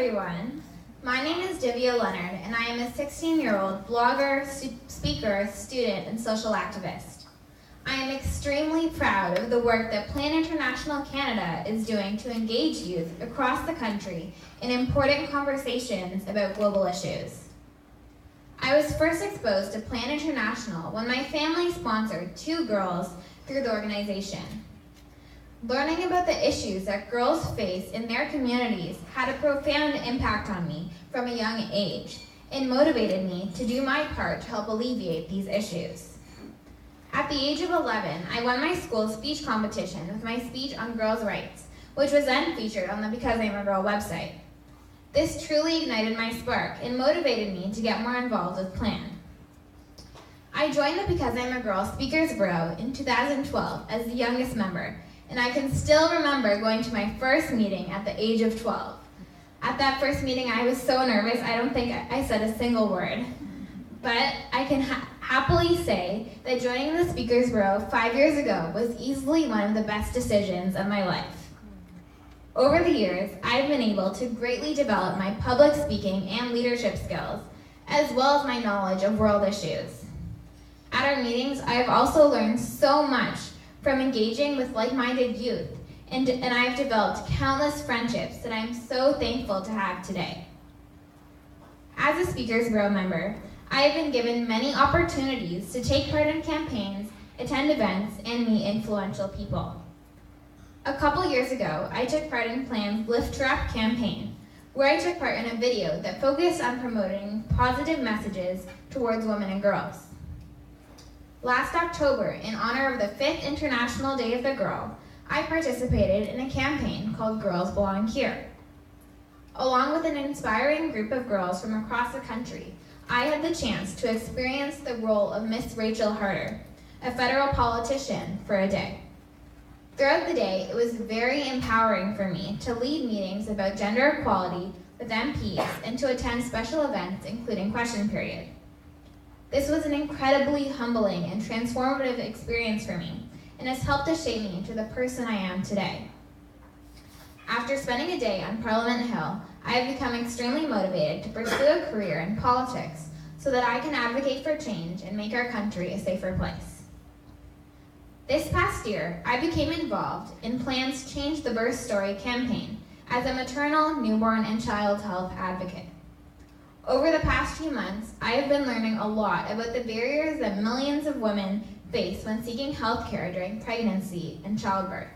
everyone. My name is Diviya Leonard, and I am a 16-year-old blogger, speaker, student, and social activist. I am extremely proud of the work that Plan International Canada is doing to engage youth across the country in important conversations about global issues. I was first exposed to Plan International when my family sponsored 2 girls through the organization. Learning about the issues that girls face in their communities had a profound impact on me from a young age and motivated me to do my part to help alleviate these issues. At the age of 11, I won my school's speech competition with my speech on girls' rights, which was then featured on the Because I'm a Girl website. This truly ignited my spark and motivated me to get more involved with Plan. I joined the Because I'm a Girl Speakers Bureau in 2012 as the youngest member, and I can still remember going to my first meeting at the age of 12. At that first meeting, I was so nervous, I don't think I said a single word. But I can happily say that joining the Speakers Bureau 5 years ago was easily one of the best decisions of my life. Over the years, I've been able to greatly develop my public speaking and leadership skills, as well as my knowledge of world issues. At our meetings, I have also learned so much from engaging with like-minded youth, and I have developed countless friendships that I am so thankful to have today. As a Speakers Bureau member, I have been given many opportunities to take part in campaigns, attend events, and meet influential people. A couple years ago, I took part in Plan's Lift Her Up campaign, where I took part in a video that focused on promoting positive messages towards women and girls. Last October, in honor of the 5th International Day of the Girl, I participated in a campaign called Girls Belong Here. Along with an inspiring group of girls from across the country, I had the chance to experience the role of Miss Rachel Harder, a federal politician, for a day. Throughout the day, it was very empowering for me to lead meetings about gender equality with MPs and to attend special events, including Question Period. This was an incredibly humbling and transformative experience for me, and has helped to shape me into the person I am today. After spending a day on Parliament Hill, I have become extremely motivated to pursue a career in politics so that I can advocate for change and make our country a safer place. This past year, I became involved in Plan's Change the Birth Story campaign as a maternal, newborn, and child health advocate. Over the past few months, I have been learning a lot about the barriers that millions of women face when seeking health care during pregnancy and childbirth.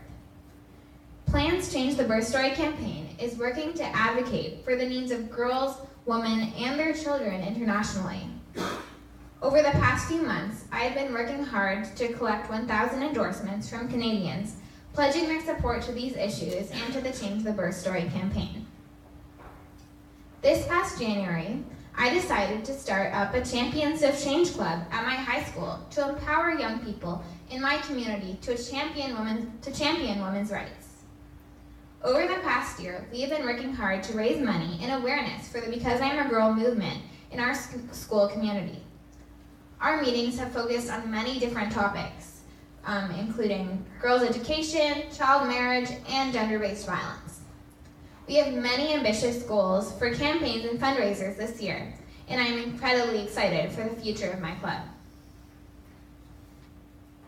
Plan's Change the Birth Story campaign is working to advocate for the needs of girls, women, and their children internationally. Over the past few months, I have been working hard to collect 1,000 endorsements from Canadians, pledging their support to these issues and to the Change the Birth Story campaign. This past January, I decided to start up a Champions of Change Club at my high school to empower young people in my community to champion women's rights. Over the past year, we have been working hard to raise money and awareness for the Because I'm a Girl movement in our school community. Our meetings have focused on many different topics, including girls' education, child marriage, and gender-based violence. We have many ambitious goals for campaigns and fundraisers this year, and I am incredibly excited for the future of my club.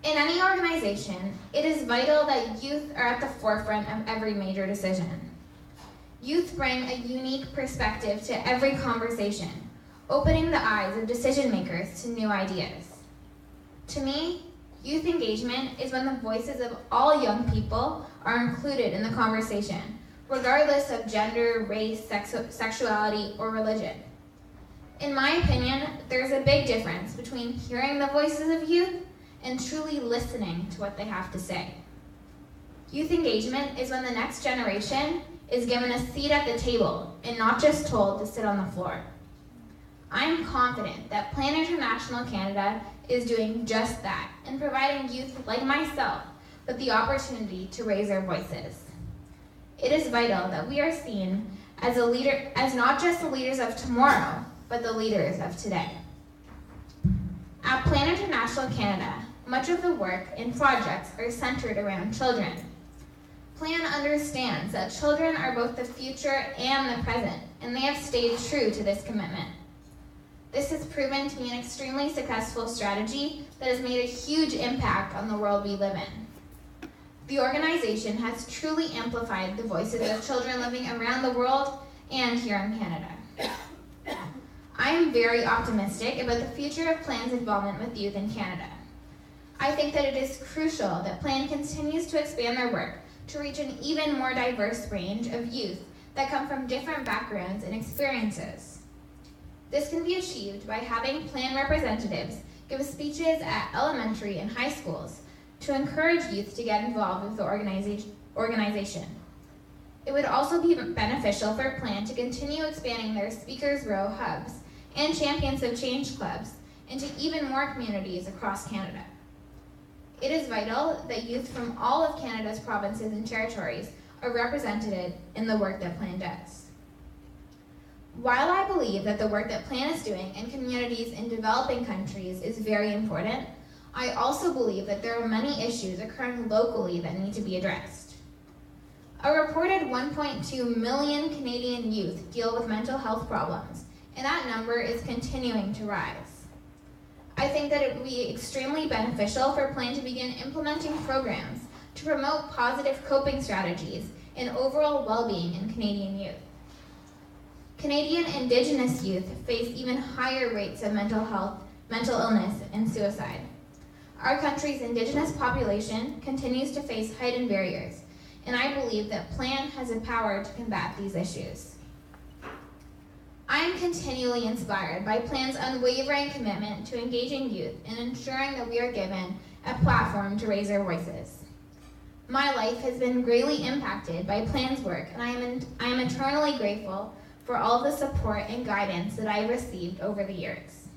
In any organization, it is vital that youth are at the forefront of every major decision. Youth bring a unique perspective to every conversation, opening the eyes of decision makers to new ideas. To me, youth engagement is when the voices of all young people are included in the conversation, regardless of gender, race, sexuality, or religion. In my opinion, there's a big difference between hearing the voices of youth and truly listening to what they have to say. Youth engagement is when the next generation is given a seat at the table and not just told to sit on the floor. I am confident that Plan International Canada is doing just that and providing youth like myself with the opportunity to raise their voices. It is vital that we are seen as not just the leaders of tomorrow, but the leaders of today. At Plan International Canada, much of the work and projects are centered around children. Plan understands that children are both the future and the present, and they have stayed true to this commitment. This has proven to be an extremely successful strategy that has made a huge impact on the world we live in. The organization has truly amplified the voices of children living around the world and here in Canada. I am very optimistic about the future of Plan's involvement with youth in Canada. I think that it is crucial that Plan continues to expand their work to reach an even more diverse range of youth that come from different backgrounds and experiences. This can be achieved by having Plan representatives give speeches at elementary and high schools to encourage youth to get involved with the organization. It would also be beneficial for Plan to continue expanding their Speakers Row hubs and Champions of Change clubs into even more communities across Canada. It is vital that youth from all of Canada's provinces and territories are represented in the work that Plan does. While I believe that the work that Plan is doing in communities in developing countries is very important, I also believe that there are many issues occurring locally that need to be addressed. A reported 1.2 million Canadian youth deal with mental health problems, and that number is continuing to rise. I think that it would be extremely beneficial for Plan to begin implementing programs to promote positive coping strategies and overall well-being in Canadian youth. Canadian Indigenous youth face even higher rates of mental illness, and suicide. Our country's Indigenous population continues to face heightened barriers, and I believe that Plan has the power to combat these issues. I am continually inspired by Plan's unwavering commitment to engaging youth and ensuring that we are given a platform to raise our voices. My life has been greatly impacted by Plan's work, and I am eternally grateful for all the support and guidance that I have received over the years.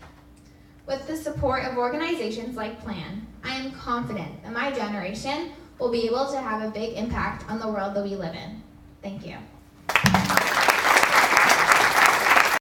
With the support of organizations like Plan, I am confident that my generation will be able to have a big impact on the world that we live in. Thank you.